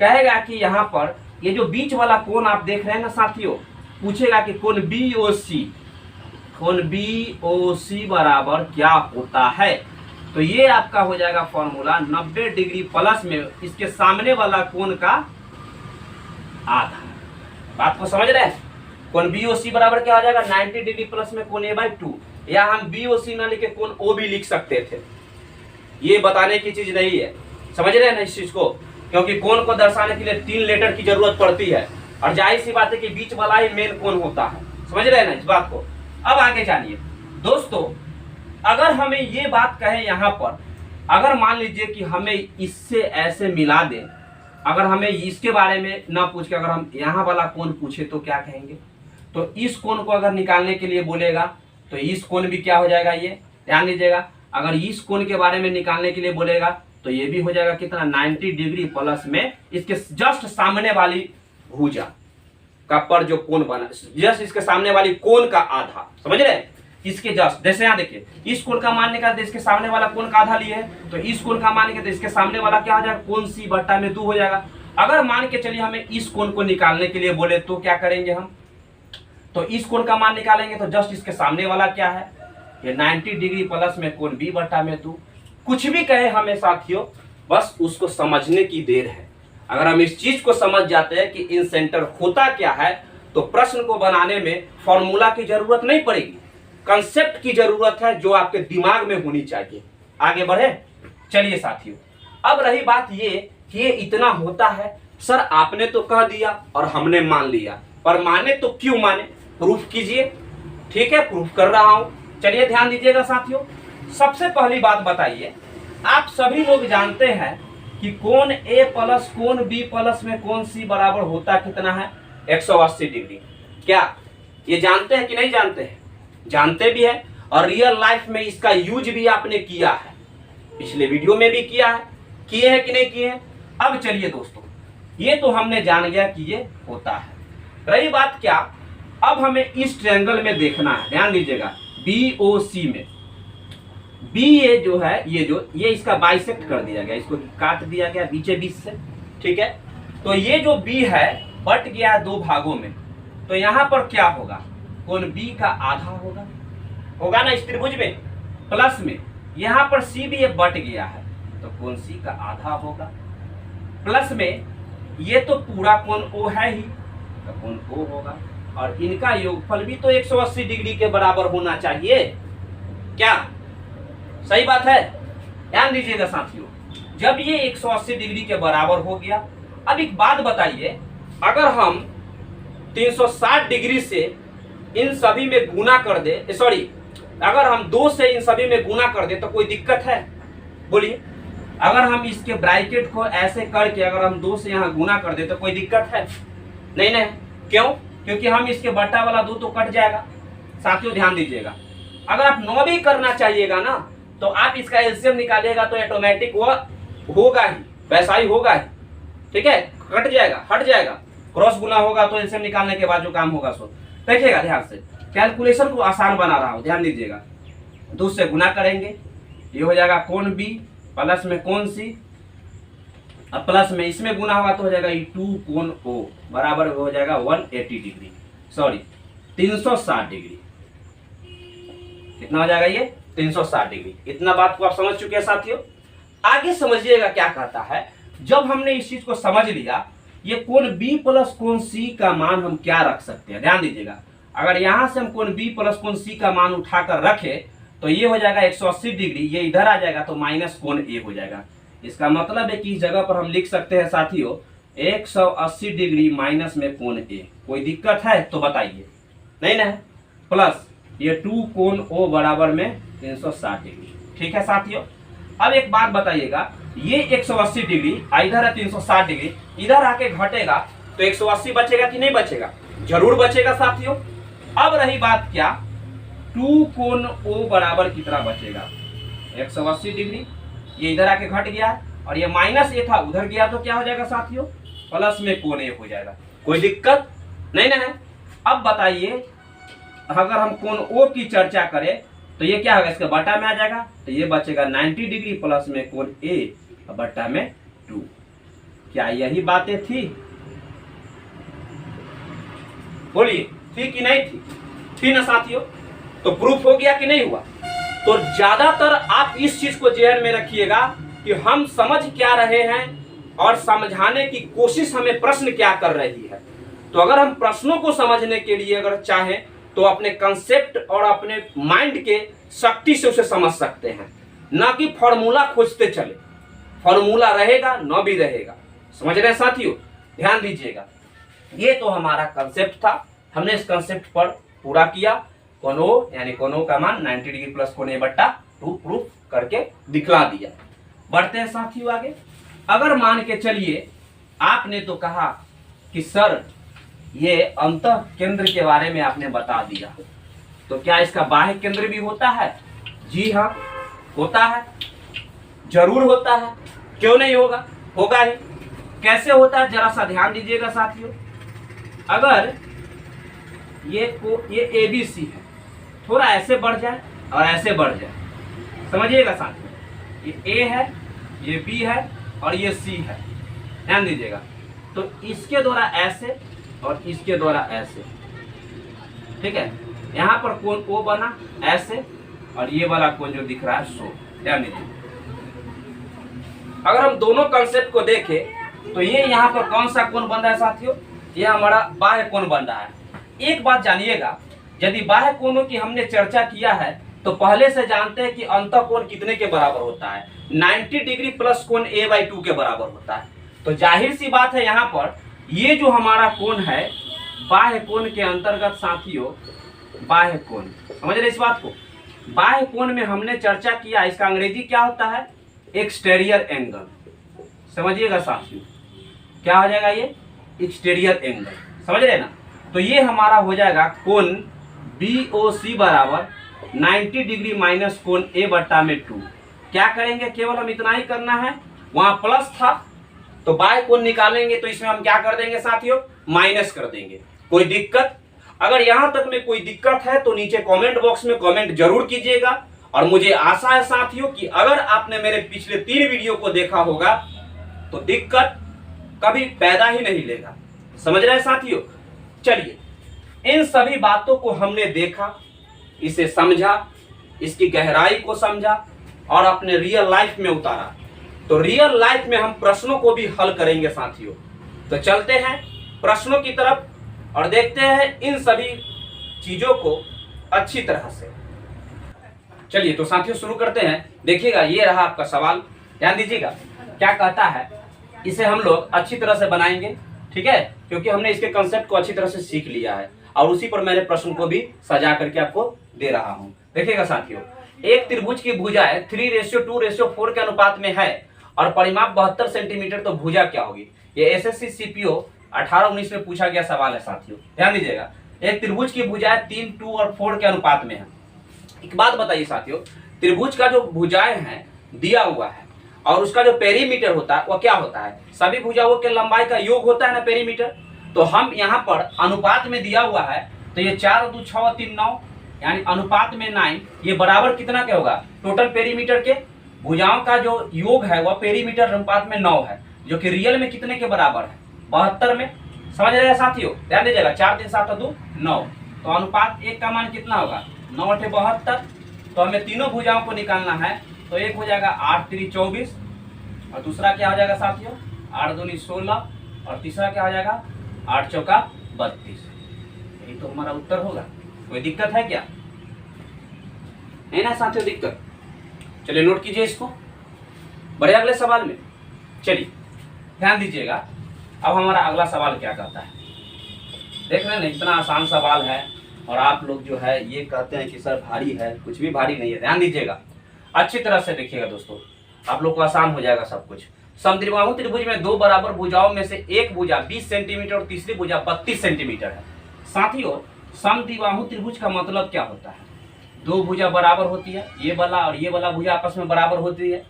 कहेगा कि यहाँ पर ये जो बीच वाला कोण आप देख रहे हैं ना साथियों, पूछेगा कि कोण BOC, कोण BOC बराबर क्या होता है। तो ये आपका हो जाएगा फॉर्मूला 90 डिग्री प्लस में इसके सामने वाला कोण का आधा। बात को समझ रहे हैं? कोण BOC बराबर क्या हो जाएगा, 90 डिग्री प्लस में कोण A/2, या हम BOC ना लिखे कोण O भी लिख सकते थे। ये बताने की चीज नहीं है, समझ रहे हैं ना इस चीज को, क्योंकि कोण को दर्शाने के लिए 3 लेटर की जरूरत पड़ती है, और जाहिर सी बात है कि बीच वाला ही मेन कोण होता है। समझ रहे हैं ना इस बात को। अब आगे जानिए दोस्तों, अगर हमें ये बात कहे यहाँ पर अगर मान लीजिए कि हमें इससे ऐसे मिला दें, अगर हमें इसके बारे में ना पूछ के अगर हम यहाँ वाला कोण पूछे तो क्या कहेंगे? तो इस कोण को अगर निकालने के लिए बोलेगा तो इस कोण भी क्या हो जाएगा, ये ध्यान दीजिएगा। अगर इस कोण के बारे में निकालने के लिए बोलेगा तो ये भी हो जाएगा कितना, 90 डिग्री प्लस में इसके जस्ट सामने वाली भुजा का पर जो कोण बना, जस्ट इसके सामने वाली कोण का आधा, समझ रहे हैं? इसके जस्ट जैसे यहाँ देखिए, इस कोण का मान निकालते इसके सामने वाला कोण का आधा लिए है, तो इस कोण का मान निकालते इसके सामने वाला क्या हो जाएगा, कोण सी बट्टा में 2 हो जाएगा। अगर मान के चलिए हमें इस कोण को निकालने के लिए बोले तो क्या करेंगे हम? तो इस कोण का मान निकालेंगे तो जस्ट इसके सामने वाला क्या है, ये 90 डिग्री प्लस में कोण बी बट्टा में 2। कुछ भी कहे हमें साथियों, बस उसको समझने की देर है। अगर हम इस चीज को समझ जाते हैं कि इन सेंटर होता क्या है, तो प्रश्न को बनाने में फॉर्मूला की जरूरत नहीं पड़ेगी, कंसेप्ट की जरूरत है जो आपके दिमाग में होनी चाहिए। आगे बढ़े, चलिए साथियों। अब रही बात ये कि ये इतना होता है, सर आपने तो कह दिया और हमने मान लिया, पर माने तो क्यों माने, प्रूफ कीजिए। ठीक है, प्रूफ कर रहा हूं। चलिए ध्यान दीजिएगा साथियों। सबसे पहली बात बताइए, आप सभी लोग जानते हैं कि कोण ए प्लस कोण बी प्लस में कोण सी बराबर होता कितना है, 180 डिग्री। क्या ये जानते हैं कि नहीं जानते हैं? जानते भी है, और रियल लाइफ में इसका यूज भी आपने किया है, पिछले वीडियो में भी किया है, किए हैं कि नहीं किए हैं? अब चलिए दोस्तों, ये तो हमने जान गया कि ये होता है। रही बात क्या, अब हमें इस ट्रायंगल में देखना है, ध्यान दीजिएगा, BOC में बी ये जो है, ये इसका बाइसेक्ट कर दिया गया, इसको काट दिया गया बीचे बीच से। ठीक है, तो ये जो बी है बट गया 2 भागों में, तो यहां पर क्या होगा, कोण बी का आधा होगा ना इस त्रिभुज में, प्लस में यहां पर सी भी ये बट गया है तो कोण सी का आधा होगा, प्लस में ये तो पूरा कोण ओ है ही तो कोण ओ होगा, और इनका योगफल भी तो 180 डिग्री के बराबर होना चाहिए। क्या सही बात है? ध्यान दीजिएगा साथियों, जब ये 180 डिग्री के बराबर हो गया, अब एक बात बताइए, अगर हम 360 डिग्री से इन सभी में गुना कर दे, सॉरी, अगर हम 2 से इन सभी में गुना कर दे तो कोई दिक्कत है? बोलिए, अगर हम इसके ब्रैकेट को ऐसे करके अगर हम 2 से यहाँ गुना कर दे तो कोई दिक्कत है? नहीं नहीं, क्यों? क्योंकि हम इसके बट्टा वाला 2 तो कट जाएगा। साथियों ध्यान दीजिएगा, अगर आप 9 भी करना चाहिएगा ना, तो आप इसका एलसीएम निकालिएगा तो ऑटोमेटिक वो होगा ही, वैसा ही होगा ही। ठीक है, कट जाएगा, हट जाएगा, क्रॉस गुना होगा तो एलसीएम निकालने के बाद जो काम होगा सो देखिएगा ध्यान से, कैलकुलेशन को आसान बना रहा हूं, ध्यान दीजिएगा। 2 से गुना करेंगे, ये हो जाएगा कोण बी प्लस में कोण सी, अब प्लस में इसमें गुना होगा तो हो जाएगा 2 कोण ओ बराबर हो जाएगा 180 डिग्री, सॉरी 360 डिग्री। कितना हो जाएगा ये? 360 डिग्री। इतना बात को आप समझ चुके हैं साथियों। आगे समझिएगा क्या कहता है, जब हमने इस चीज को समझ लिया, ये कोण बी प्लस कोण सी का मान हम क्या रख सकते हैं, ध्यान दीजिएगा। अगर यहां से हम कोण बी प्लस कोण सी का मान उठाकर रखे तो ये हो जाएगा 180 डिग्री, ये इधर आ जाएगा तो माइनस कोण ए हो जाएगा। इसका मतलब है कि इस जगह पर हम लिख सकते हैं साथियों 180 डिग्री माइनस में कोण ए। कोई दिक्कत है तो बताइए? नहीं ना, प्लस ये 2 कोण ओ बराबर में 360 डिग्री। ठीक है साथियों, अब एक बात बताइएगा, ये 180 डिग्री इधर है 360 डिग्री, इधर आके घटेगा तो 180 बचेगा कि नहीं बचेगा? जरूर बचेगा साथियों। अब रही बात क्या, 2 कोण ओ बराबर कितना बचेगा? 180 डिग्री, ये इधर आके घट गया और ये माइनस ए था उधर गया तो क्या हो जाएगा साथियों? प्लस में कोण ए हो जाएगा। कोई दिक्कत नहीं ना है? अब बताइए, अगर हम कोण ओ की चर्चा करें तो ये क्या होगा, इसके बटा में आ जाएगा तो ये बचेगा 90 डिग्री प्लस में कोण ए बटा में 2। क्या यही बातें थी? बोलिए, थी कि नहीं थी? थी ना साथियों। तो प्रूफ हो गया कि नहीं हुआ? तो ज्यादातर आप इस चीज को जेहन में रखिएगा कि हम समझ क्या रहे हैं और समझाने की कोशिश हमें प्रश्न क्या कर रही है। तो अगर हम प्रश्नों को समझने के लिए अगर चाहें तो अपने कंसेप्ट और अपने माइंड के शक्ति से उसे समझ सकते हैं, ना कि फॉर्मूला खोजते चले। फॉर्मूला रहेगा न भी रहेगा, समझ रहे हैं साथियों? ध्यान दीजिएगा, ये तो हमारा कंसेप्ट था, हमने इस कंसेप्ट पर पूरा किया। कोण ओ यानी कोण ओ का मान 90 डिग्री प्लस कोण ए बट्टा 2 प्रूफ करके दिखला दिया। बढ़ते हैं साथियों आगे। अगर मान के चलिए आपने तो कहा कि सर ये अंतः केंद्र के बारे में आपने बता दिया, तो क्या इसका बाह्य केंद्र भी होता है? जी हाँ, होता है, जरूर होता है, क्यों नहीं होगा, होगा ही। कैसे होता है जरा सा ध्यान दीजिएगा साथियों। अगर ये ABC है, थोड़ा ऐसे बढ़ जाए और ऐसे बढ़ जाए, समझिएगा साथियों, ये A है, ये B है और ये C है, ध्यान दीजिएगा। तो इसके द्वारा ऐसे और इसके द्वारा ऐसे, ठीक है। यहाँ पर कोण O बना ऐसे और ये वाला कोण जो दिख रहा है सो, ध्यान दीजिए। अगर हम दोनों कंसेप्ट को देखें तो ये यहाँ पर कौन सा कोण बन रहा है साथियों? ये हमारा बाह्य कोण बन रहा है। एक बात जानिएगा, यदि बाह्य कोणों की हमने चर्चा किया है तो पहले से जानते हैं कि अंतः कोण कितने के बराबर होता है? 90 डिग्री प्लस कोण A/2 के बराबर होता है। तो जाहिर सी बात है यहाँ पर ये जो हमारा कोण है बाह्य कोण के अंतर्गत साथियों, बाह्य कोण, समझ रहे इस बात को? बाह्य कोण में हमने चर्चा किया, इसका अंग्रेजी क्या होता है? Exterior angle. समझिएगा साथियों, क्या हो जाएगा ये? एक्सटीरियर एंगल, समझ रहे ना? तो ये हमारा हो जाएगा कोण BOC बराबर 90 डिग्री माइनस कोण A/2। क्या करेंगे? केवल हम इतना ही करना है, वहां प्लस था तो बाह्य कोण निकालेंगे तो इसमें हम क्या कर देंगे साथियों? माइनस कर देंगे। कोई दिक्कत? अगर यहां तक में कोई दिक्कत है तो नीचे कमेंट बॉक्स में कमेंट जरूर कीजिएगा। और मुझे आशा है साथियों कि अगर आपने मेरे पिछले 3 वीडियो को देखा होगा तो दिक्कत कभी पैदा ही नहीं लेगा। समझ रहे हैं साथियों? चलिए, इन सभी बातों को हमने देखा, इसे समझा, इसकी गहराई को समझा और अपने रियल लाइफ में उतारा। तो रियल लाइफ में हम प्रश्नों को भी हल करेंगे साथियों। तो चलते हैं प्रश्नों की तरफ और देखते हैं इन सभी चीजों को अच्छी तरह से। चलिए तो साथियों शुरू करते हैं। देखिएगा, ये रहा आपका सवाल, ध्यान दीजिएगा क्या कहता है। इसे हम लोग अच्छी तरह से बनाएंगे, ठीक है, क्योंकि हमने इसके कंसेप्ट को अच्छी तरह से सीख लिया है और उसी पर मैंने प्रश्न को भी सजा करके आपको दे रहा हूं। देखिएगा साथियों, एक त्रिभुज की भुजाएं 3:2:4 के अनुपात में है और परिमाप 72 सेंटीमीटर, तो भुजा क्या होगी? ये SSC CPO 18-19 में पूछा गया सवाल है साथियों, ध्यान दीजिएगा। एक त्रिभुज की भुजाएं 3, 2 और 4 के अनुपात में है। एक बात बताइए साथियों, त्रिभुज का जो भुजाएं हैं दिया हुआ है और उसका जो पेरीमीटर होता है वो क्या होता है? सभी भुजाओं के लंबाई का योग होता है ना पेरीमीटर। तो हम यहाँ पर अनुपात में दिया हुआ है, तो ये 4 और 2 6 और 3 9, यानी अनुपात में 9, ये बराबर कितना क्या होगा? टोटल पेरीमीटर के भुजाओं का जो योग है वह पेरीमीटर अनुपात में 9 है, जो कि रियल में कितने के बराबर है? 72 में। समझ रहे हैं साथियों? ध्यान दीजिएगा, 4 3 7 2 9, तो अनुपात 1 का मान कितना होगा? 9 8 72। तो हमें तीनों भुजाओं को निकालना है, तो एक हो जाएगा 8 3 24 और दूसरा क्या हो जाएगा साथियों? 8 2 16 और तीसरा क्या हो जाएगा? 8 4 32। यही तो हमारा उत्तर होगा। कोई दिक्कत है क्या? नहीं ना साथियों दिक्कत? चलिए नोट कीजिए इसको, बढ़े अगले सवाल में। चलिए ध्यान दीजिएगा, अब हमारा अगला सवाल क्या कहता है। देख रहे हैं ना, इतना आसान सवाल है और आप लोग जो है ये कहते हैं कि सर भारी है। कुछ भी भारी नहीं है, ध्यान दीजिएगा, अच्छी तरह से देखिएगा दोस्तों, आप लोग को आसान हो जाएगा सब कुछ। समद्विबाहु त्रिभुज में 2 बराबर भुजाओं में से एक भुजा 20 सेंटीमीटर और तीसरी भुजा 32 सेंटीमीटर है। साथियों, समद्विबाहु त्रिभुज का मतलब क्या होता है? 2 भुजा बराबर होती है, ये वाला और ये वाला भुजा आपस में बराबर होती है।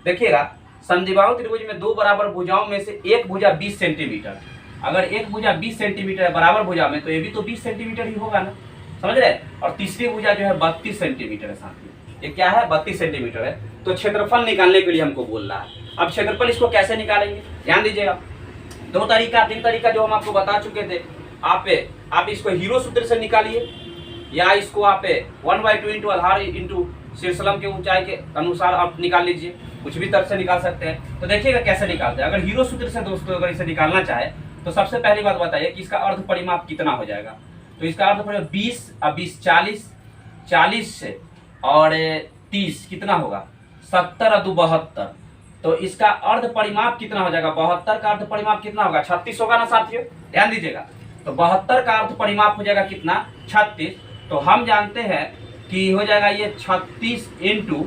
देखिएगा, समद्विबाहु त्रिभुज में 2 बराबर भुजाओं में से एक भुजा 20 सेंटीमीटर, अगर एक भुजा 20 सेंटीमीटर है बराबर भुजा में, तो ये भी तो 20 सेंटीमीटर ही होगा ना, समझ रहे? और तीसरी भुजा जो है 32 सेंटीमीटर है साथियों। ये क्या है? 32 सेंटीमीटर है। तो क्षेत्रफल निकालने के लिए हमको बोल रहा है। अब क्षेत्रफल इसको कैसे निकालेंगे? ध्यान दीजिएगा, 2 तरीका 3 तरीका जो हम आपको बता चुके थे। आप इसको हीरो सूत्र से निकालिए, या इसको आप 1/2 इंटू आधार इंटू शीर्षलंब के ऊंचाई के अनुसार आप निकाल लीजिए, कुछ भी तरह से निकाल सकते हैं। तो देखिएगा कैसे निकालते हैं। अगर हीरो सूत्र से दोस्तों अगर इसे निकालना चाहे तो सबसे पहली बात बताइए कि इसका अर्ध परिमाप कितना हो जाएगा। तो इसका अर्ध परिमाप 20 और 20 40, 40 से और 30 कितना होगा? 70 और 2 72। तो इसका अर्ध परिमाप कितना हो जाएगा? 72 का अर्ध परिमाप कितना होगा? 36 होगा ना साथियों, ध्यान दीजिएगा। तो 72 का अर्ध परिमाप हो जाएगा कितना? 36। तो हम जानते हैं कि हो जाएगा ये 36 इंटू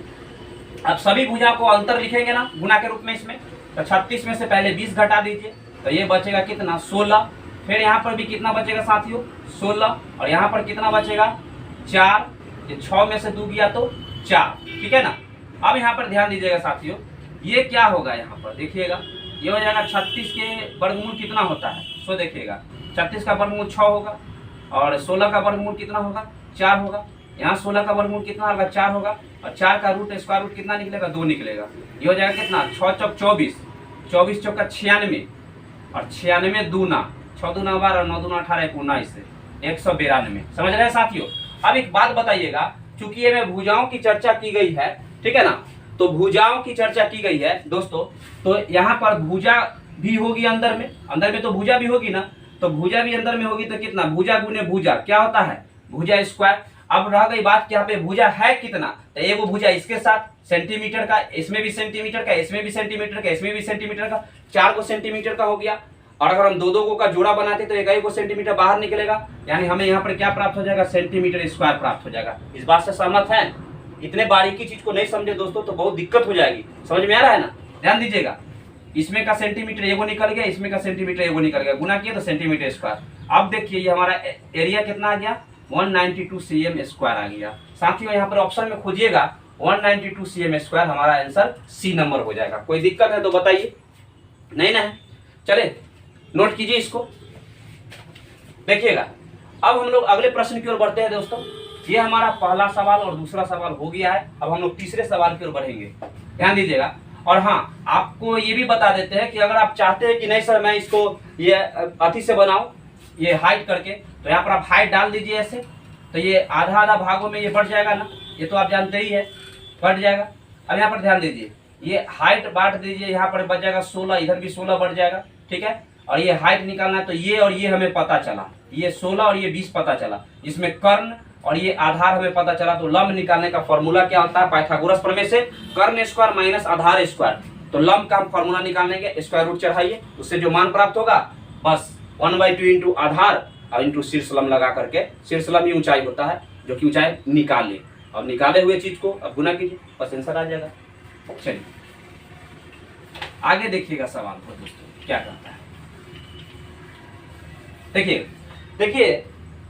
अब सभी भुजा को अंतर लिखेंगे ना गुना के रूप में इसमें, तो 36 में से पहले 20 घटा दीजिए तो ये बचेगा कितना 16। फिर यहाँ पर भी कितना बचेगा साथियों 16, और यहाँ पर कितना बचेगा 4। ये 6 में से 2 गया तो 4, ठीक है ना। अब यहाँ पर ध्यान दीजिएगा साथियों, ये क्या होगा यहाँ पर देखिएगा, ये हो जाएगा 36 के वर्गमूल कितना होता है, सो देखिएगा 36 का वर्गमूल 6 होगा, और 16 का वर्गमूल कितना होगा 4 होगा। यहाँ 16 का वर्गमूल कितना होगा 4 होगा, और 4 का रूट स्क्वायर रूट कितना निकलेगा 2 निकलेगा। ये हो जाएगा कितना 6 चौक 24, 24 चौका 96, और 96 दूना 6 दूना 12, 9 दूना 18, 19 192। समझ रहे हैं साथियों। अब एक बात बताइएगा, चूंकि ये में भुजाओं की चर्चा की गई है, ठीक है ना, तो भुजाओं की चर्चा की गई है दोस्तों, तो यहाँ पर भुजा भी होगी अंदर में तो भुजा भी होगी ना, तो भुजा भी अंदर में होगी तो कितना भुजा गुने भुजा क्या होता है भुजा स्क्वायर। अब रह गई बात कि यहाँ पे भुजा है कितना, तो एक भुजा इसके साथ सेंटीमीटर का, इसमें भी सेंटीमीटर का, इसमें भी सेंटीमीटर का, इसमें भी सेंटीमीटर का, 4 को सेंटीमीटर का हो गया। और अगर हम दो का जोड़ा बनाते तो एक को सेंटीमीटर बाहर निकलेगा, यानी हमें यहाँ पर क्या प्राप्त हो जाएगा सेंटीमीटर स्क्वायर प्राप्त हो जाएगा। इस बात से सहमत है? इतने बारीकी चीज को नहीं समझे दोस्तों तो बहुत दिक्कत हो जाएगी। समझ में आ रहा है ना, ध्यान दीजिएगा। इसमें का सेंटीमीटर एगो निकल गया, इसमें का सेंटीमीटर एगो निकल गया, गुना किया तो सेंटीमीटर स्क्वायर। अब देखिए ये हमारा एरिया कितना आ गया 192 cm स्क्वायर आ गया। साथियों यहाँ पर ऑप्शन में खोजिएगा 192 cm स्क्वायर, हमारा आंसर सी नंबर हो जाएगा। कोई दिक्कत है तो बताइए, नहीं ना है? चले नोट कीजिए इसको, देखिएगा। अब हम लोग अगले प्रश्न की ओर बढ़ते हैं दोस्तों। ये हमारा पहला सवाल और दूसरा सवाल हो गया है, अब हम लोग तीसरे सवाल की ओर बढ़ेंगे, ध्यान दीजिएगा। और हाँ, आपको ये भी बता देते हैं कि अगर आप चाहते हैं कि नहीं सर मैं इसको ये अति से बनाऊं ये हाइट करके, तो यहाँ पर आप हाइट डाल दीजिए ऐसे, तो ये आधा आधा भागों में ये बढ़ जाएगा ना, ये तो आप जानते ही है बढ़ जाएगा। अब यहाँ पर ध्यान दीजिए, ये हाइट बांट दीजिए, यहाँ पर बच जाएगा 16, इधर भी 16 बढ़ जाएगा, ठीक है। और ये हाइट निकालना है तो ये और ये हमें पता चला, ये 16 और ये 20 पता चला, इसमें कर्ण और ये आधार हमें पता चला। तो लंब निकालने का फॉर्मूला क्या होता है पाइथागोरस प्रमेय से, कर्ण स्क्वायर माइनस आधार स्क्वायर। तो लंब का हम फॉर्मूला निकालने के स्क्वायर रूट चढ़ाइए, उससे जो मान प्राप्त होगा बस 1/2 इंटू आधार और इंटू शीर्ष लंब लगा करके, शीर्ष लंब ही ऊंचाई होता है जो कि ऊंचाई निकाल ली, और निकाले हुए चीज को अब गुना कीजिए, बस आंसर आ जाएगा। चलिए आगे देखिएगा सवाल को दोस्तों क्या करता है। देखिए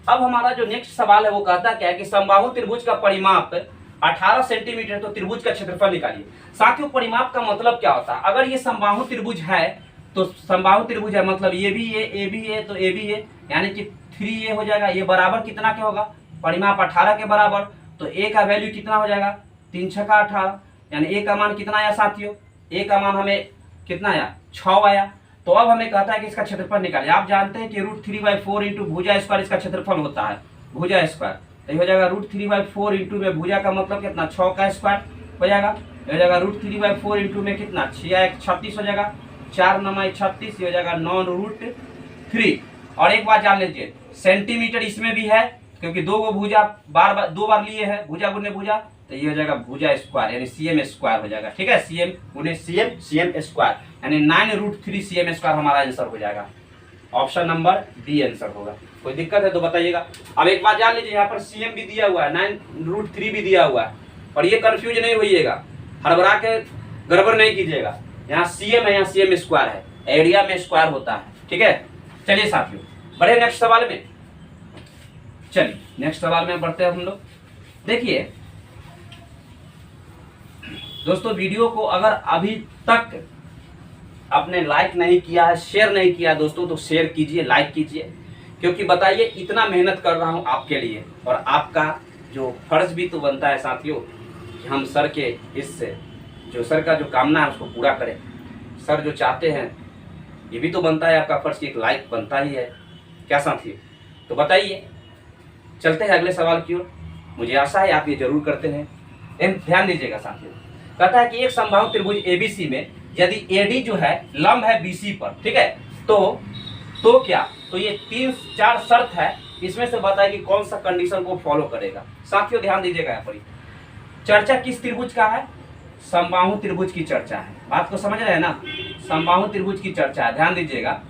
अब हमारा जो नेक्स्ट सवाल है वो कहता क्या है कि समबाहु त्रिभुज का परिमाप 18 सेंटीमीटर, तो त्रिभुज का क्षेत्रफल निकालिए। साथियों परिमाप का मतलब क्या होता है, अगर ये समबाहु त्रिभुज है तो समबाहु त्रिभुज है मतलब ये भी ए भी है, तो ए भी है, यानी कि 3a हो जाएगा। ये बराबर कितना के होगा, परिमाप 18 के बराबर, तो a का वैल्यू कितना हो जाएगा 3 6 का 18, यानी a का मान कितना आया साथियों, a का मान हमें कितना आया 6 आया। तो अब हमें कहता है कि इसका क्षेत्रफल निकालिए। आप जानते हैं कि √3/4 इंटू भुजा स्क्वायर इसका क्षेत्रफल होता है, भुजा स्क्वायर, तो ये हो जाएगा √3/4 इंटू में भुजा का मतलब कितना 6 का स्क्वायर हो जाएगा, हो जाएगा √3/4 इंटू में कितना 6 1 36 हो जाएगा, 4 9 36, ये हो जाएगा 9√3। और एक बात जान लीजिए सेंटीमीटर इसमें भी है, क्योंकि दो भुजा दो बार लिए है, भुजा गुने भुजा, तो ये हो जाएगा भुजा स्क्वायर यानी cm स्क्वायर हो जाएगा, ठीक है। cm गुने cm स्क्वायर यानी 9√3 cm स्क्वायर हमारा आंसर हो जाएगा। ऑप्शन नंबर बी आंसर होगा। कोई दिक्कत है तो बताइएगा। अब एक बात जान लीजिए, यहाँ पर cm भी दिया हुआ है, 9√3 भी दिया हुआ है, और ये कंफ्यूज नहीं होइएगा, हड़बड़ा के गड़बड़ नहीं कीजिएगा। यहाँ cm है, यहाँ cm स्क्वायर है, एरिया में स्क्वायर होता है, ठीक है। चलिए साथियों बढ़े नेक्स्ट सवाल में, चलिए नेक्स्ट सवाल में बढ़ते हैं हम लोग। देखिए दोस्तों वीडियो को अगर अभी तक आपने लाइक नहीं किया है, शेयर नहीं किया दोस्तों, तो शेयर कीजिए, लाइक कीजिए, क्योंकि बताइए इतना मेहनत कर रहा हूं आपके लिए, और आपका जो फर्ज भी तो बनता है साथियों कि हम सर के इससे जो सर का जो कामना है उसको पूरा करें। सर जो चाहते हैं ये भी तो बनता है आपका फर्ज, एक लाइक बनता ही है, क्या साथियों? तो बताइए, चलते हैं अगले सवाल की ओर। मुझे आशा है आप ये जरूर करते हैं। ध्यान दीजिएगा साथियों, कहता है कि एक समबाहु त्रिभुज एबीसी में यदि एडी जो है लंब है बीसी पर, ठीक है, तो क्या, तो ये 3-4 शर्त है, इसमें से बताए कि कौन सा कंडीशन को फॉलो करेगा। साथियों ध्यान दीजिएगा, यहाँ पर चर्चा किस त्रिभुज का है, समबाहु त्रिभुज की चर्चा है। बात को समझ रहे हैं ना, समबाहु त्रिभुज की चर्चा है। ध्यान दीजिएगा,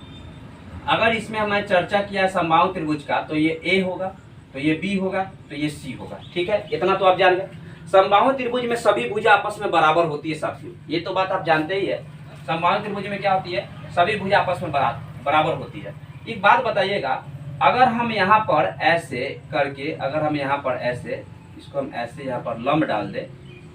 अगर इसमें हमने चर्चा किया है समबाहु त्रिभुज का, तो ये ए होगा, तो ये बी होगा, तो ये सी होगा, ठीक है, इतना तो आप जान गए। समबाहु त्रिभुज में सभी भुजा आपस में बराबर होती है साथियों, ये तो बात आप जानते ही है। समबाहु त्रिभुज में क्या होती है, सभी भुजा आपस में बराबर होती है। एक बात बताइएगा, अगर हम यहाँ पर ऐसे करके, अगर हम यहाँ पर ऐसे, इसको हम ऐसे यहाँ पर लंब डाल दें,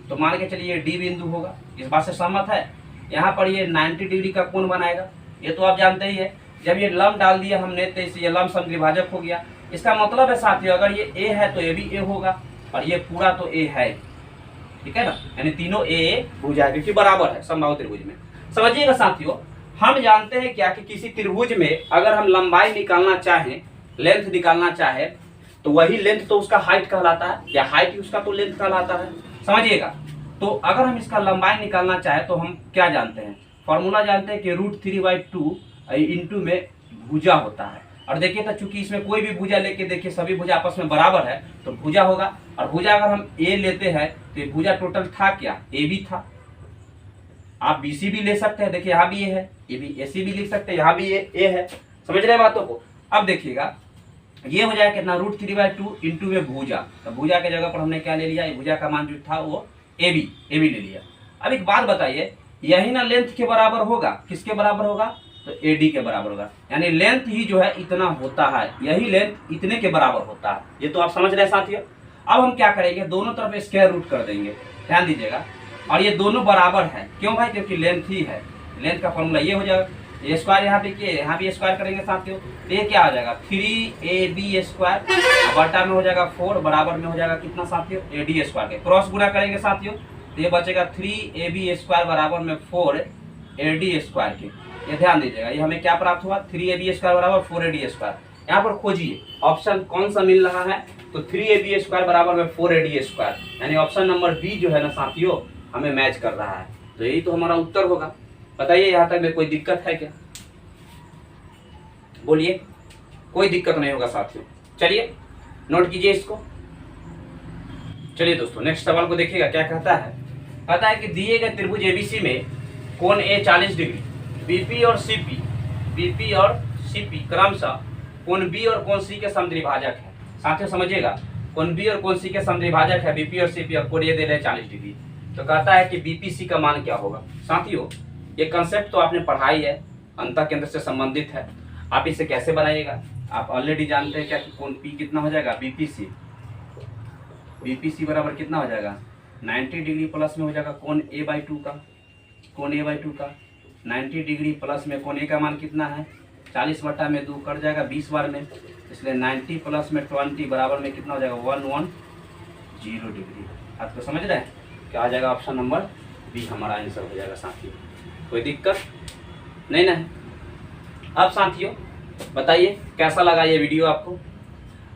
तो मान के चलिए डी बिंदु होगा। इस बात से सहमत है? यहाँ पर ये 90 डिग्री का कोण बनाएगा, ये तो आप जानते ही है। जब ये लंब डाल दिया हमने तो इसे ये लंब समद्विभाजक हो गया। इसका मतलब है साथियों, अगर ये ए है तो ये भी ए होगा, और ये पूरा तो ए है, ठीक है ना, यानी तीनों ए भुजा है, क्योंकि बराबर है समबाहु त्रिभुज में। समझिएगा साथियों, हम जानते हैं क्या कि किसी त्रिभुज में अगर हम लंबाई निकालना चाहें, लेंथ निकालना चाहे, तो वही लेंथ तो उसका हाइट कहलाता है, या हाइट उसका तो लेंथ कहलाता है। समझिएगा, तो अगर हम इसका लंबाई निकालना चाहे तो हम क्या जानते हैं, फॉर्मूला जानते हैं कि √3/2 इंटू में भुजा होता है। और देखिए तो चूंकि इसमें कोई भी भुजा लेके देखिए सभी भुजा आपस में बराबर है तो भुजा होगा। और भुजा अगर हम ए लेते हैं तो ये भुजा टोटल था क्या, ए बी था। आप बीसी भी ले सकते हैं, देखिए यहाँ भी ए है, ये भी एसी भी लिख सकते हैं, यहाँ भी ए है। समझ रहे हैं बातों को? अब देखिएगा ये हो जाएगा कितना, √3/2 इंटू में भुजा। तो भुजा के जगह पर हमने क्या ले लिया, भुजा का मान जो था वो ए बी ले लिया। अब एक बात बताइए, यही ना लेंथ के बराबर होगा, किसके बराबर होगा, तो एडी के बराबर होगा। यानी लेंथ ही जो है इतना होता है, यही लेंथ इतने के बराबर होता है। ये तो आप समझ रहे हैं साथियों। अब हम क्या करेंगे, दोनों तरफ स्क्वायर रूट कर देंगे, ध्यान दीजिएगा। और ये दोनों बराबर है, क्यों भाई, क्योंकि लेंथ ही है। लेंथ का फॉर्मूला ये हो जाएगा, ये स्क्वायर यहाँ पे किए, यहाँ भी स्क्वायर करेंगे साथियों, तो ये क्या आ जाएगा 3ab² बटा में हो जाएगा 4, बराबर में हो जाएगा कितना साथियों, ad² के क्रॉस गुणा करेंगे साथियों, तो ये बचेगा 3ab² बराबर में 4ad² के। ये ध्यान दीजिएगा, ये हमें क्या प्राप्त हुआ, 3ab² बराबर 4ad²। यहाँ पर खोजिए ऑप्शन कौन सा मिल रहा है, तो 3ab² बराबर में 4ad², यानी ऑप्शन नंबर बी जो है ना साथियों हमें मैच कर रहा है। तो यही तो हमारा उत्तर होगा। बताइए यहाँ तक में कोई दिक्कत है क्या, बोलिए। कोई दिक्कत नहीं होगा साथियों। चलिए नोट कीजिए इसको। चलिए दोस्तों नेक्स्ट सवाल को देखिएगा क्या कहता है। कहता है कि दिए गए त्रिभुज एबीसी में कोण ए 40 डिग्री, बीपी और सीपी क्रमशः कोण बी और कोण सी के समद्विभाजक है। साथियों समझिएगा, कोण बी और कोण सी के समद्विभाजक है बीपी और सीपी, और कोण ये दे रहे हैं 40 डिग्री। तो कहता है कि बीपीसी का मान क्या होगा। साथियों ये कंसेप्ट तो आपने पढ़ाई है, अंतः केंद्र से संबंधित है। आप इसे कैसे बनाइएगा, आप ऑलरेडी जानते हैं क्या कि कोण पी कितना हो जाएगा, बीपीसी बराबर कितना हो जाएगा 90 डिग्री प्लस में हो जाएगा कोण a/2 का, कोण a/2 का 90 डिग्री प्लस में कोण ए का मान कितना है 40/2 कट जाएगा 20 बार में, इसलिए 90 प्लस में 20 बराबर में कितना हो जाएगा 110 डिग्री। आप तो समझ रहे हैं, क्या आ जाएगा ऑप्शन नंबर बी हमारा आंसर हो जाएगा साथियों। कोई दिक्कत नहीं ना है। अब साथियों बताइए कैसा लगा ये वीडियो आपको।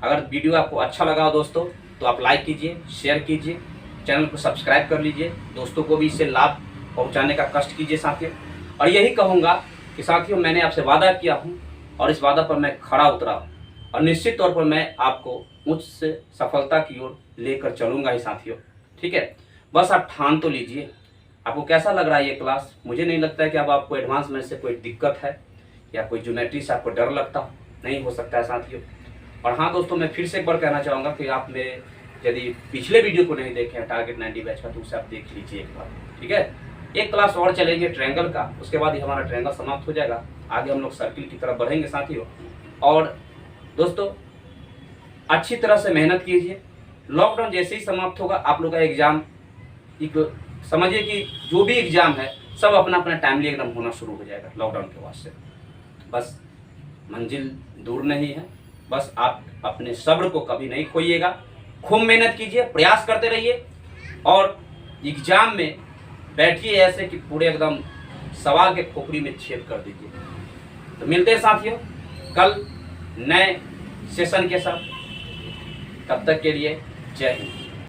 अगर वीडियो आपको अच्छा लगा हो दोस्तों तो आप लाइक कीजिए, शेयर कीजिए, चैनल को सब्सक्राइब कर लीजिए, दोस्तों को भी इससे लाभ पहुंचाने का कष्ट कीजिए साथियों। और यही कहूँगा कि साथियों मैंने आपसे वादा किया हूँ और इस वादा पर मैं खड़ा उतरा हूँ, और निश्चित तौर पर मैं आपको उच्च से सफलता की ओर लेकर चलूँगा ही साथियों। ठीक है, बस आप ठान तो लीजिए। आपको कैसा लग रहा है ये क्लास। मुझे नहीं लगता है कि अब आपको एडवांस में से कोई दिक्कत है या कोई ज्योमेट्री से आपको डर लगता हो, नहीं हो सकता है साथियों। और हाँ दोस्तों, मैं फिर से एक बार कहना चाहूँगा कि आप में यदि पिछले वीडियो को नहीं देखे हैं टारगेट 90 बैच का, तो उसे आप देख लीजिए एक बार। ठीक है, एक क्लास और चलेंगे ट्रायंगल का, उसके बाद ही हमारा ट्रायंगल समाप्त हो जाएगा। आगे हम लोग सर्किल की तरफ बढ़ेंगे साथियों। और दोस्तों अच्छी तरह से मेहनत कीजिए। लॉकडाउन जैसे ही समाप्त होगा आप लोग का एग्जाम, एक समझिए कि जो भी एग्जाम है सब अपना अपना टाइमली एकदम होना शुरू हो जाएगा लॉकडाउन के बाद से। बस मंजिल दूर नहीं है, बस आप अपने सब्र को कभी नहीं खोइएगा, खूब मेहनत कीजिए, प्रयास करते रहिए और एग्जाम में बैठिए ऐसे कि पूरे एकदम सवाल के खोपड़ी में छेद कर दीजिए। तो मिलते हैं साथियों कल नए सेशन के साथ, तब तक के लिए जय हिंद।